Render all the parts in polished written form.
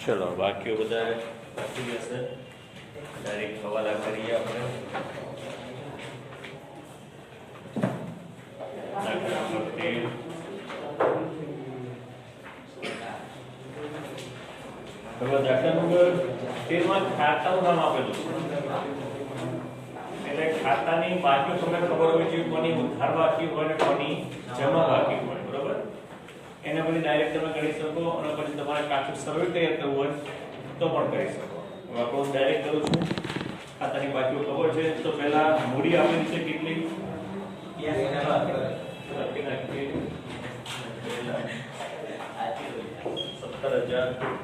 चलो बाकी બધા બાકી હશે ડાયરેક્ટ હવાલા કરીએ આપણે દાખલા નંબર 13 હવે દાખલા નંબર 13 માં ખાતાનું નામ આપેલું છે એટલે ખાતાની બાકીઓ તમને ખબર હોવી જોઈએ કોની ઉધાર બાકી હોય ને કોની જમા બાકી હોય બરાબર એના પછી ડાયરેક્ટ તમે કરી શકો અને પછી તમારે કાચું સર્વે તૈયાર કરવું હોય તો પણ કરી શકો હવે આપણે ડાયરેક્ટ કરું છું ખાતાની બાકીઓ ખબર છે તો પહેલા મૂડી આપેલી છે કેટલી 17,000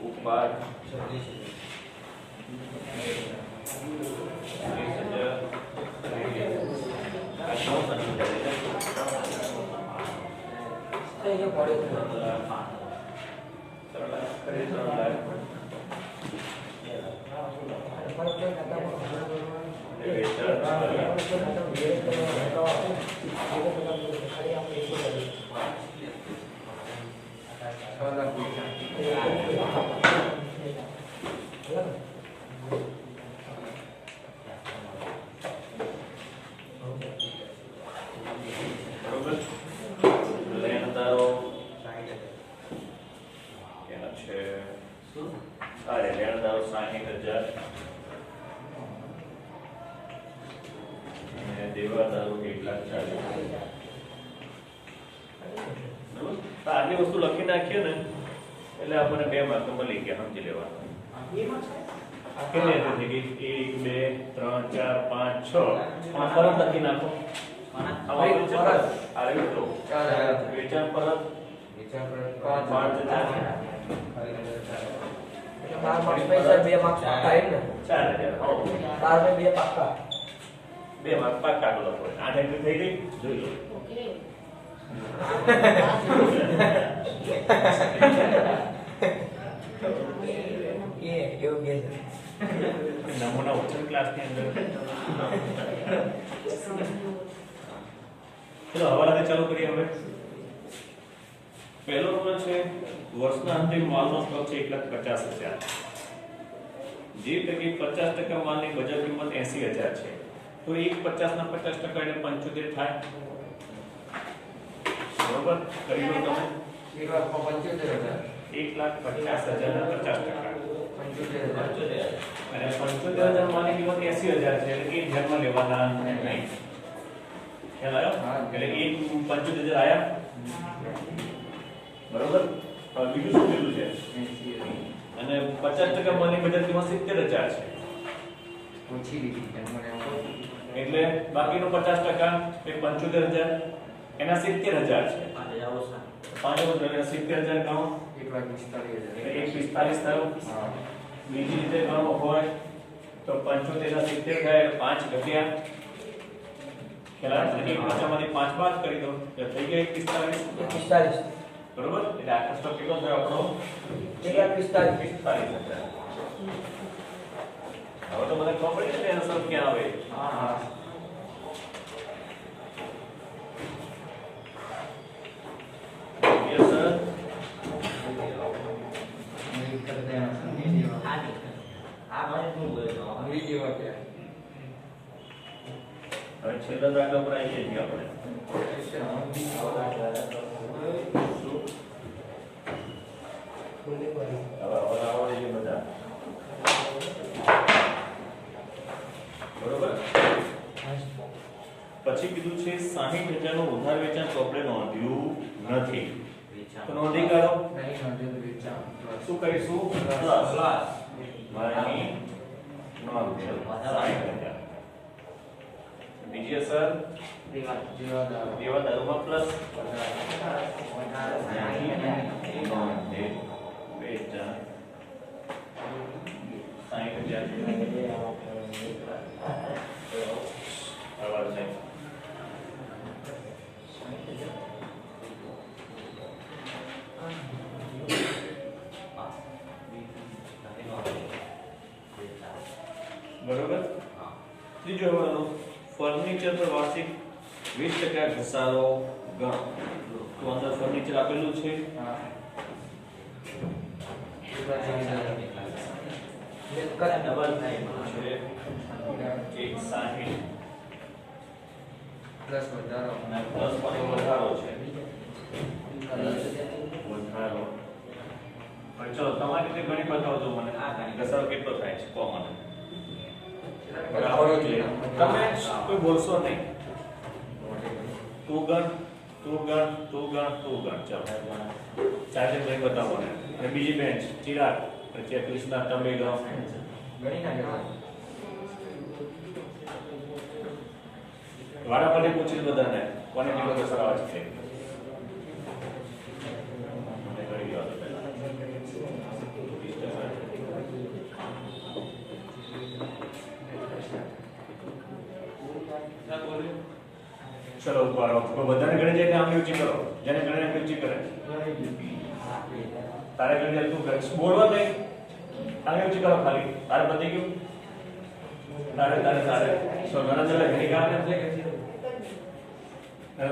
ઉપર 60,000 દેવાદારો 1,40,000 આટલી વસ્તુ લખી નાખીએ ને એટલે આપણને 2 માર્ક મળી ગયા સમજી લેવાનું કેટલી હતી 1 2 3 4 5 6 પરત લખી નાખો વેચાણ પરત 5,000 2 માર્ક પાક્કા તો લખો 8 એન્ટ્રી થઈ ગઈ જોઈ લો નમૂના ઓછન ક્લાસ ની અંદર ચલો હવાલાથી ચાલુ કરીએ હવે પહેલો નંબર છે વર્ષના અંતિમ માલનો સ્ટોક છે 1,50,000 જે પૈકી 50% માલની બજાર કિંમત 80,000 છે તો 1/50 ના 50% એટલે 75 થાય બરોબર કરી લો તમે 1,75,000 1,50,000 ના 50% અને 75,000 માલની કિંમત 80,000 છે એટલે એ ધ્યાનમાં લેવાના નહીં ખ્યાલ આવ્યો એટલે 75,000 આયા બરોબર હવે બીજું શું લીધું છે અને 50% માલની બજાર કિંમત 70,000 છે ઓછી લીધી એટલે બાકીનો 50% એ 75,000 એના 70,000 છે 5,000 એટલે 70,000 ગણો 1,45,000 થયો બીજી રીતે ગણો હોય તો 75 ના 70 થાય એટલે 5 ઘટ્યા ખેલા એક પાછામાંથી 5 બાદ કરી દો એટલે થઈ ગયા 1,45 બરોબર એટલે આખો સ્ટોક કેટલો થયો આપણો 1,45,000 હવે તો મને ખબર પડી ને એનો સર ક્યાં આવે હા યસ સર હવે છેલ્લા દાખલા પર આવીએ છીએ આપણે બરોબર પછી કીધું છે 60,000 નું ઉધાર વેચાણ તો આપણે નોંધ્યું નથી તો નોંધી કાઢો શું કરીશું પ્લસ માની નોંધ છે 60,000 બીજી અસર દેવાદારોમાં પ્લસ વેચાણ 60,000 બરોબર ત્રીજો હવાલો ફર્નિચર પર વાર્ષિક 20% ઘસારો ગણો તો અંદર ફર્નિચર આપેલું છે ડબલ થાય છે 160 પ્લસ વધારો અને પ્લસ પણ વધારો છે વધારો પણ ચલો તમારી રીતે ગણી બતાવજો મને ઘસારો કેટલો થાય છે કહો મને બરાબર છે તમે કોઈ બોલશો નહીં તું ગણ ચાલો ચાર્જર ગણી બતાવો ને અને બીજી બેન્ચ ચિરાગ પછી કૃષ્ણા તમે ગણો ગણી નાખ્યો વાડા પરથી પૂછી બધાને કોને કેટલો ઘસારો આવે છે મને ગણી દો તો પહેલા ચલો ઉપર બધાને ગણી જાય આમ ઊંચી કરો જેને ગણે આમ ઊંચી કરે તારે ગણી જાય તું કરે બોલવા નહીં આમ ઊંચી કરો ખાલી તારે પતી ગયું તારે સો નરેન્દ્ર ઘણી ગામ એમ છે હવે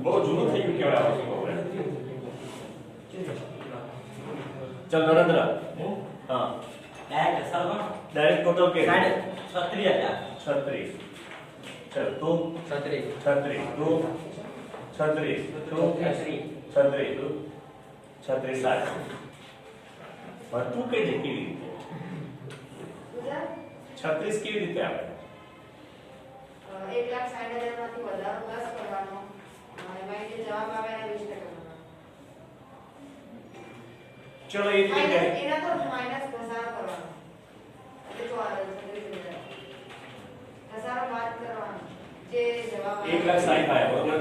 બહુ જૂનું થઈ ગયું કેવાય આ વસ્તુ चल नरेंद्र हाँ डायरेक्ट टोटल के 36 चल तू 36 तू 36 तू 36 60 और तू कई जगह की 36 કેવી રીતે આવે 1,60,000 માંથી વધારો પ્લસ કરવાનો અને એમાં જે જવાબ આવે એને 20% ચલો એ રીતે એના તો માઈનસ ઘસારો કરવાનો એટલે જો આવે 36,000 ઘસારો બાદ કરવાનો જે જવાબ આવે 1,60,000 થાય બરોબર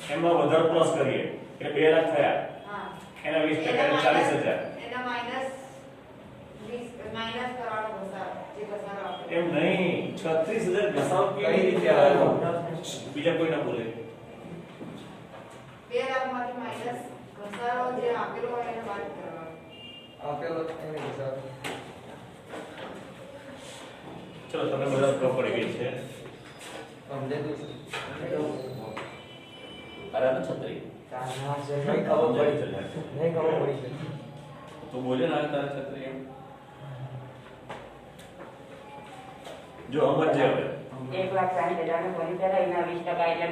એમાં વધારો પ્લસ કરીએ એટલે 2 લાખ થયા હા એના 20% 40,000 એના માઈનસ કરવાનો ઘસારો જે ઘસારો આપે એમ નહીં 36,000 ઘસારો કેવી રીતે આવ્યો બીજા કોઈ ના બોલે 2 લાખ માંથી માઈનસ ઘસારો જે આપેલો હોય એને બાદ કરવાનો આપેલો એને ઘસારો ચલો તમને બધા ખબર પડી ગઈ છે સમજે તું અરે આ છત્રી નહીં ખબર પડી તું બોલે ના તારે છત્રી એમ જો સમજ જે હવે 1,60,000 નું ફર્નિચર એના 20% એટલે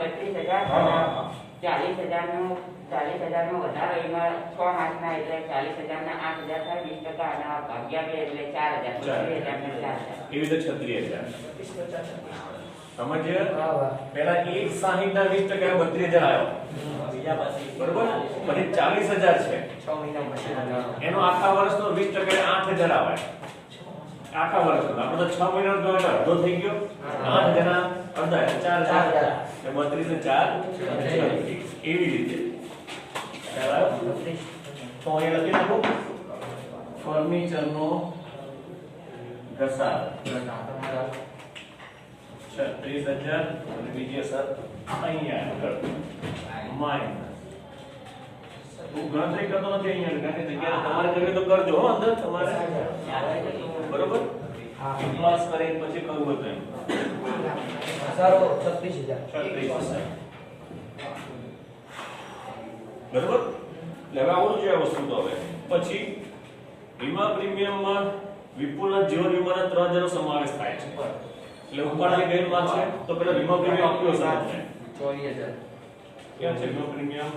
32,000 40,000 નો વધારો એમાં 6 માસના એટલે 40,000 ના 8,000 થાય 20% આના ભાગ્યા 2 એટલે 4,000 32,000 ને 4,000 એવી રીતે 36,000 સમજ્ય પહેલા 1,60 ના 20% 32,000 આવ્યો બીજા પાસે બરોબર પછી 40,000 છે 6 મહિના પછી વધારો એનો આખા વર્ષનો 20% 8,000 આવે આખા વર્ષનો આપણે તો 6 મહિનાનો ગણો એટલે અડધો થઈ ગયો 8,000 ના અડધા એટલે 4,000 એટલે 32 ને 4 એવી રીતે તો અહીંયા લખી નાખો ફર્નિચરનો ઘસારો 36,000 અને બીજી અસર અહીંયા આગળ માઈનસ તું ગણતરી કરતો નથી અહીંયા આગળ જગ્યા તમારે કરવી તો કરજો હો અંદર તમારે બરોબર પ્લસ કરીને પછી કરવું હતું એમ ઘસારો 36,000 36,000 બરોબર એટલે હવે આવું છે આ વસ્તુ તો હવે પછી વીમા પ્રીમિયમમાં વિપુલના જીવન વીમાના 3,000 નો સમાવેશ થાય છે એટલે ઉપરથી ગેર માં છે તો પેલા વીમા પ્રીમિયમ કયો હશે 24,000 ક્યાં છે વીમા પ્રીમિયમ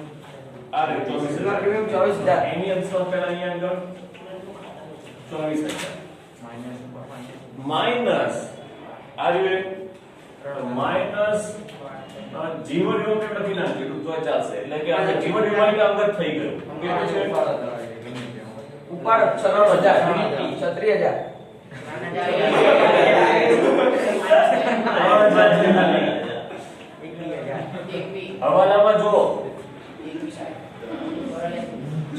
આ રે 24,000 વીમા પ્રીમિયમ 24,000 એની અંશમાં પેલા અહીંયા આગળ 24,000 માઈનસ આ રીતે માઈનસ જીવન વીમા પ્રીમિયમ નથી નાખ્યું તો ચાલશે એટલે કે આપણે જીવન વીમા એટલે અંગત થઈ ગયું કેટલું છે ઉપાડ 36,000 36,000 હવાલામાં જો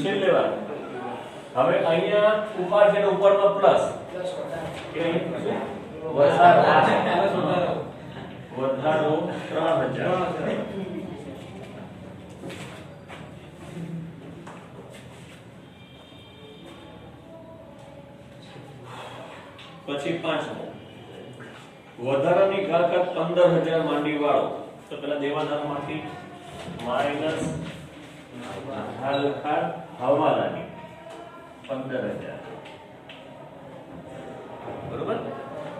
છેલ્લે વાત હવે અહીંયા ઉપર છે ને ઉપરમાં પ્લસ વધારો 3,000 પછી 5 વધારાની ઘાત 15000 માંડી વાળો તો પેલા દેવાદારમાંથી માઈનસ ઘાત હવાલાની 15000 બરોબર.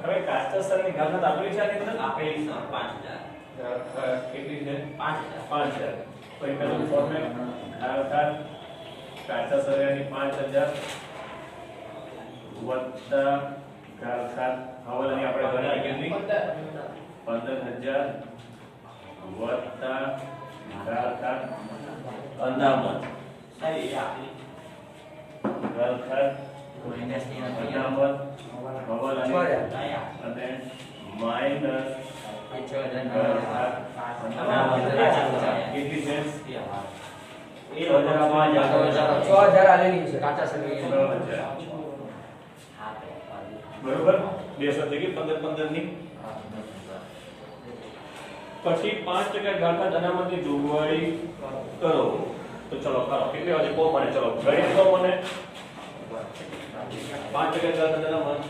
હવે કાસ્ટસરની ઘાત આપેલી છે આની અંદર આપેલી છે 5000 કેટલી છે 5000 5000 તો એ પેલું ફોર્મેટ ઘાત કાસ્ટસરની 5000 વત્તા ઘાત હવાલાની આપણે ગણતરી કેટલી 15000 વત્તા ઘાત અનામત સહી આપી ઘાત માઈનસ ની નથી અનામત હવાલાની છોડ્યા. અને માઈનસ 6000 કેટલી છે 6000 આલેલી છે કાચા સર્વે 6000 બરોબર 200 થઈ ગઈ 15 ની પછી 5% ઘાત અનામતની જોગવાઈ કરો તો ચલો કરો કેટલી વાગે કો મને ચલો ગણિત કો મને 5% ઘાત અનામત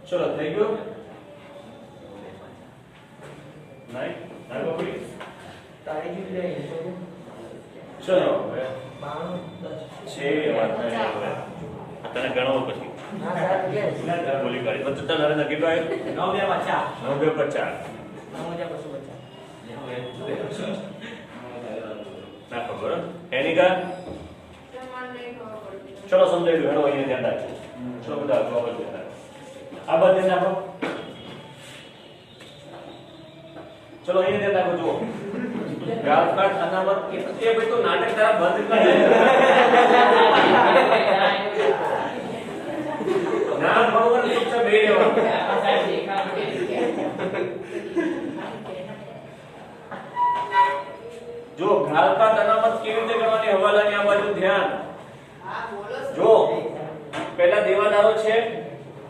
ચલો થઈ ગયો નહીં ના બપડી તારી જ લે ચલો હવે 92 છે વાત નહીં હવે તને ગણો પછી ના સાહેબ કે ના બોલી કાઢી તો તને નરેન્દ્ર કેટલો આવ્યો 950 ના ખબર એની કા તમારે નહીં ખબર પડતી. ચલો સમજાવી દો હેડો અહીંયા ધ્યાન રાખજો ચલો બધા જવાબ જ ધ્યાન રાખજો આ બાદ ધ્યાન રાખો ચલો અહીંયા ધ્યાન રાખો જુઓ ઘાતપાત અનામત એ ભાઈ તો નાટક તારા બંધ કરી ના ભગવાન ચૂપચાપ બેહી રહેવાનું જો ઘાતપાત અનામત કેવી રીતે કરવાની હવાલાની આ બાજુ ધ્યાન હા બોલો સર. જો પહેલા દેવાદારો છે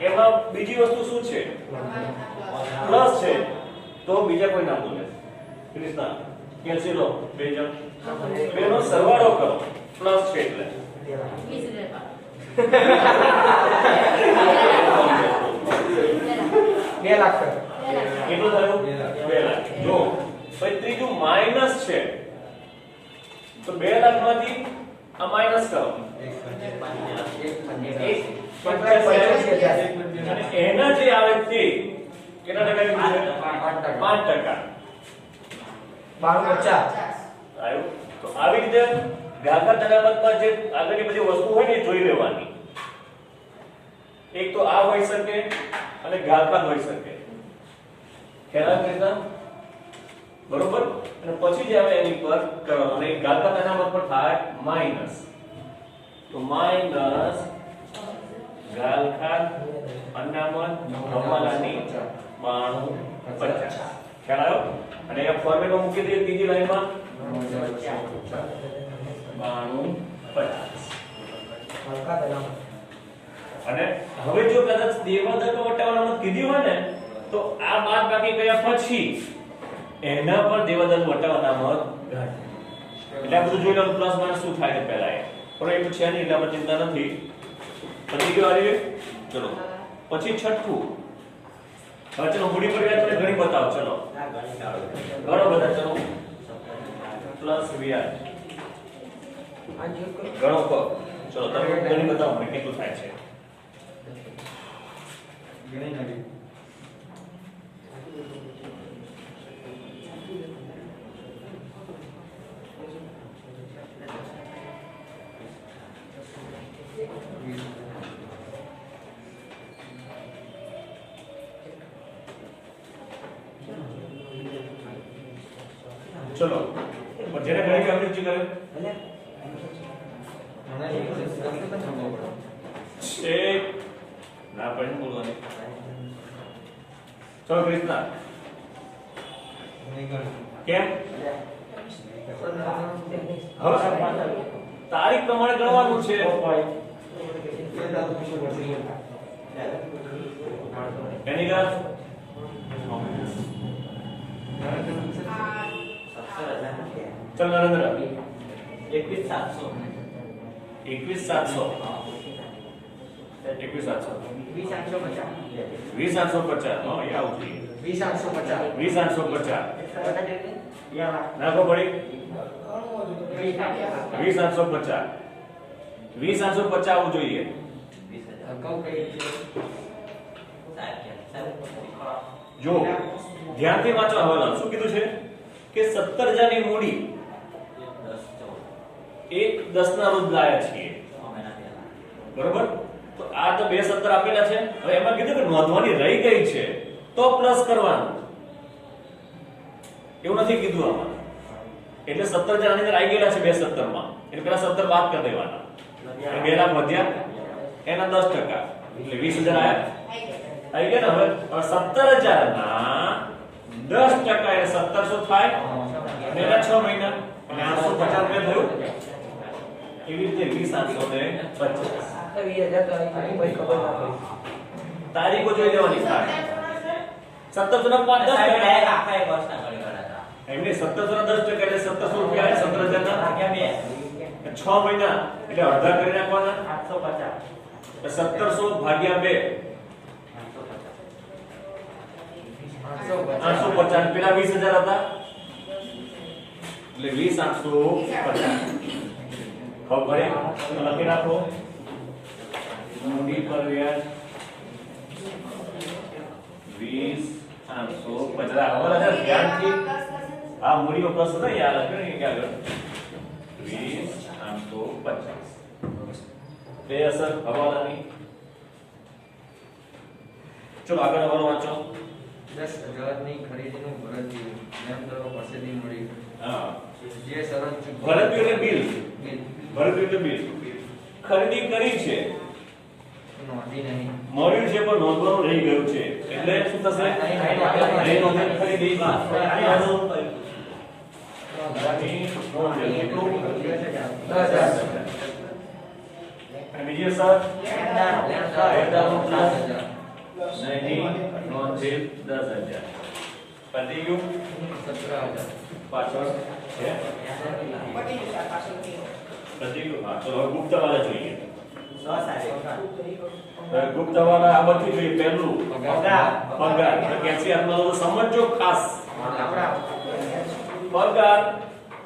એમાં બીજી વસ્તુ શું છે પ્લસ છે તો બીજા કોઈ ના બોલે ક્રિષ્ના કેલ્સી લો બે જણ બેનો સરવાળો કરો પ્લસ છે એટલે 2 લાખ કેટલું થયું 2 લાખ જો પછી ત્રીજું માઈનસ છે તો 2 લાખ માંથી આ માઈનસ કરો અને એના જે આવે તે કેટલા ટકા કીધું છે 5% 52 આવ્યું તો આવી રીતે ઘાતપાત અનામતમાં જે આગળની બધી વસ્તુ હોય ને એ જોઈ લેવાની એક તો આ હોઈ શકે અને ઘાતપાત હોઈ શકે ખ્યાલ આવે બરોબર અને પછી જે આવે એની પર કરવાનું અને ઘાતપાત અનામત પર થાય માઈનસ તો માઈનસ ઘાતપાત અનામત હવાલાની 9250 ખ્યાલ આવ્યો અને એ ફોર્મેટમાં મૂકી દઈએ ત્રીજી લાઈનમાં 9250 અને હવે જો કદાચ દેવાદાર વટાવવાનું કીધી હોય ને તો આ બાદ બાકી કર્યા પછી એના પર દેવાદાર વટાવવાનું ઘટ એટલે આ બધું જોઈ લો પ્લસ માઈનસ શું થાય છે પહેલા એ પણ એ છે નહીં એટલે આપણે ચિંતા નથી પછી કયો આવી ચલો પછી છઠ્ઠું હવે ચલો મૂડી પર વ્યાજ ઘણી બતાવો ચલો ઘણો બધા ચલો પ્લસ વ્યાજ ઘણો કહો ચલો તમે ઘણી બતાવો મને કેટલું થાય છે ચલો પણ જેને ઘણી કામની કરે છે ના પણ બોલવાની ચલો કૃષ્ણા કેમ હવે તારીખ પ્રમાણે ગણવાનું છે એની ઘર ચલ નરેન્દ્ર 21,700 21,700 20,850 20,850 હા એ આવું જોઈએ 20,850 20,850 નાખો પડી 20,850 20,850 આવવું જોઈએ જો ધ્યાનથી વાંચો હવાલો શું કીધું છે કે 17,000 ની મૂડી 1/10 ના રોજ લાયા છીએ બરોબર તો આ તો 2,17 આપેલા છે હવે એમાં કીધું કે નોંધવાની રહી ગઈ છે તો પ્લસ કરવાનું એવું નથી કીધું આમાં એટલે 17,000 ની અંદર આવી ગયેલા છે 2,17 માં એટલે પેલા 17 બાદ કરી દેવાના એટલે બે લાખ વધ્યા એના 10% એટલે 20,000 આયા આવી ગયા ને હવે 17,000 ના 10% એટલે 1700 થાય અને એના 6 મહિના એટલે 850 રૂપિયા થયું એવી રીતે 20,850 તારીખો જોઈ લેવાની થાય 1700 ના 5 એમને 1700 ના 10% એટલે 1700 રૂપિયા 17,000 ના ભાગ્યા 2 6 મહિના એટલે અડધા કરી નાખવાના 850 1700 ભાગ્યા 2 850 પેલા 20,000 હતા એટલે 20,850 હવે લખી નાખો મૂડી પર વ્યાજ 20,850 હવે ધ્યાનથી આ મૂડીનો પ્લસ હતો યાદ રાખ્યો ને કે આગળ 20,850 બે અસર હવાલાની ચલો આગળ હવાલો વાંચો 10,000 ની ખરીદીનું ભરતીયું નિયંત્રણો પાસેથી મળી હા જે શરત ભરતીયું એટલે બિલ ભરતીયું એટલે બિલ ખરીદી કરી છે નોંધી નહીં મળ્યું છે પણ નોંધવાનું રહી ગયું છે એટલે શું થશે નહીં નોંધેલ ખરીદી અને બીજી અસર નહીં નોંધેલ 10,000 પતી ગયું 17,000 પાછળ છે પતી ગયું હા ચલો હવે ગુપ્ત વાળા જોઈએ ગુપ્ત વાળા આ બધું જોઈએ પહેલું પગાર કેલ્શિયમનો સમજો ખાસ પગાર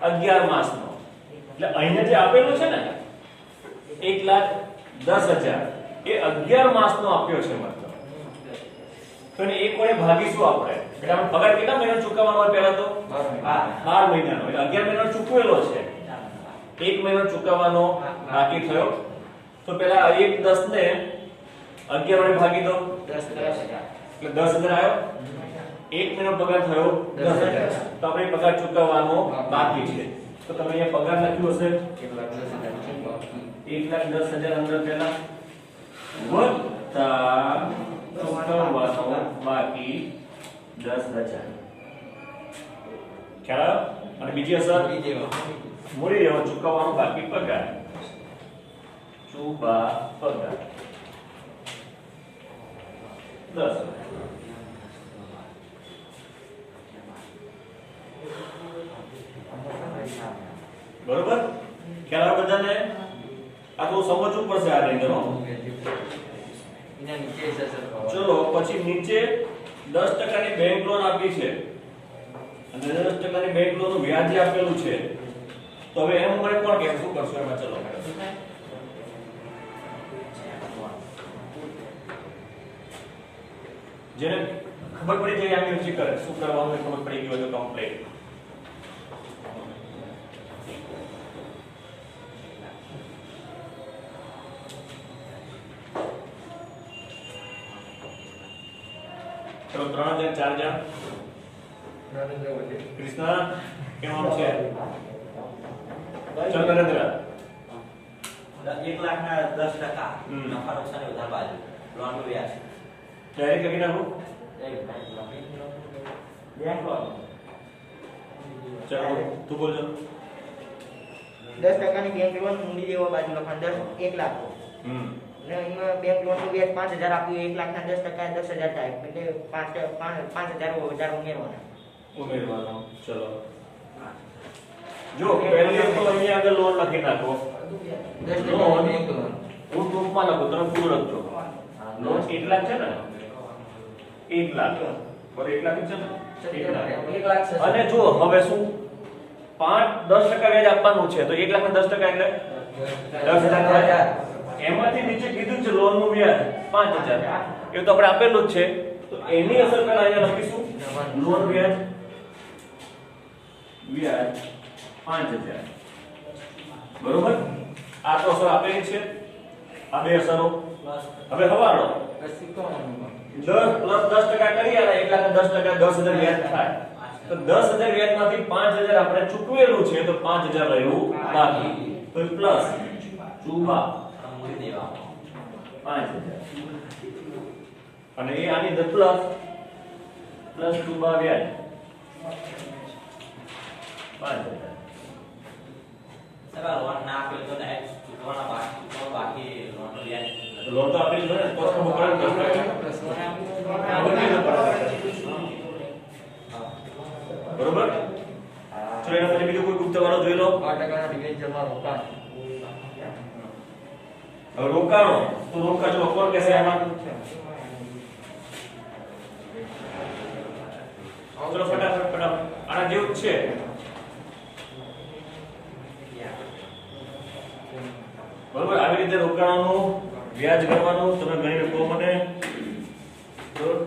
11 માસનો એટલે અહીંયા જે આપેલું છે ને 1,10,000 એ 11 માસનો આપ્યો છે મતલબ તો એને એક વડે ભાગીશું આપણે એટલે આપણે પગાર કેટલા મહિના ચૂકવવાનો હોય પહેલા તો 12 મહિનાનો એટલે 11 મહિનાનો ચૂકવેલો છે એક મહિનો ચૂકવવાનો બાકી થયો તો પેલા 1/10 ને 11 વડે ભાગી દો 10,000 એટલે 10,000 આવ્યો એક મહિનો પગાર થયો 10,000 તો આપણે પગાર ચૂકવવાનો બાકી છે તો તમે અહીંયા પગાર લખ્યું હશે 1,10,000 અંદર પેલા વત્તા ચૂકવવાનો બાકી 10,000 ખ્યાલ અને બીજી અસર મૂડી દેવા ચૂકવવાનો બાકી પગાર ચૂબા પગાર 10 બરોબર ખ્યાલ આવે બધાને આ તો સમજવું પડશે આ રેન્જનો એના નીચે અસર કરો ચલો પછી નીચે 10% ની બેંક લોન આપી છે અને 10% ની બેંક લોન નું વ્યાજ આપેલું છે તો હવે એમ મને કોણ કે શું કરશો એમાં ચલો જેને ખબર પડી જાય આમ મ્યુઝિક કરે શું કરવાનું એ ખબર પડી ગયું તો કમ્પ્લીટ ચલો 3 જણ 4 જણ કૃષ્ણ કેમ આમ છે ચલ નરેન્દ્ર 1,10,000 નફા નુકસાની વધારે બાજુ લોન નું વ્યાજ ડાયરેક્ટ લખી નાખું બેંક લોન ચલો તું બોલજો 10% ની બેંક લોન મૂડી દેવા બાજુ લખવાનું 1 લાખ હમ ને અને એમાં બેંક લોનનું વ્યાજ 5000 આપ્યું 1,10% 10,000 થાય એટલે 5,000 વધારે ઉમેરવાનો. ચલો જો પહેલી તો અહીંયા આગળ લોન લખી નાખો. 10% બેંક લોન. હું ટૂંકમાં લખું, તમે પૂરું લખજો. લોન 1 લાખ છે ને, 1 લાખ બરાબર, 1 લાખ છે ને, 1 લાખ. 1 લાખ છે. અને જો હવે શું 10% વ્યાજ આપવાનું છે તો 1 લાખ ના 10% એટલે 10,000 થાય. એમાંથી નીચે કીધું છે લોન નું વ્યાજ 5,000, એ તો આપણે આપેલું જ છે. તો એની અસર પહેલા અહીંયા લખીશું લોન વ્યાજ 5,000 બરોબર. આ તો અસર આપેલી છે, આ બે અસરો. હવે હવાલો પછી કોણ 10 પ્લસ 10% કરી આલે 1 લાખ 10% 10,000 વ્યાજ થાય. તો 10,000 વ્યાજમાંથી 5,000 આપણે ચૂકવેલું છે તો 5,000 રહ્યું બાકી. તો પ્લસ ચૂકવા મૂડી દેવા 5,000 અને એ આની અંદર પ્લસ ચૂકવા વ્યાજ 5,000. સર આ લોન ના આપેલ તો ડાયરેક્ટ ચૂકવવાના બાકી લોનનો વ્યાજ લોન તો આપેલી છે ને તો ખબર પડે ને 10%. બરોબર. ચલો એના પછી બીજું કોઈ ગુપ્ત વાળો જોઈ લો. 5% ડિબેન્ચરમાં રોકાણ. હવે રોકાણો તો ચલો કોણ કહેશે આમાં? ચલો ફટાફટ આના જેવું જ છે. બરોબર, આવી રીતે રોકાણોનું વ્યાજ કરવાનું તમે ગણી કહો મને. બરોબર.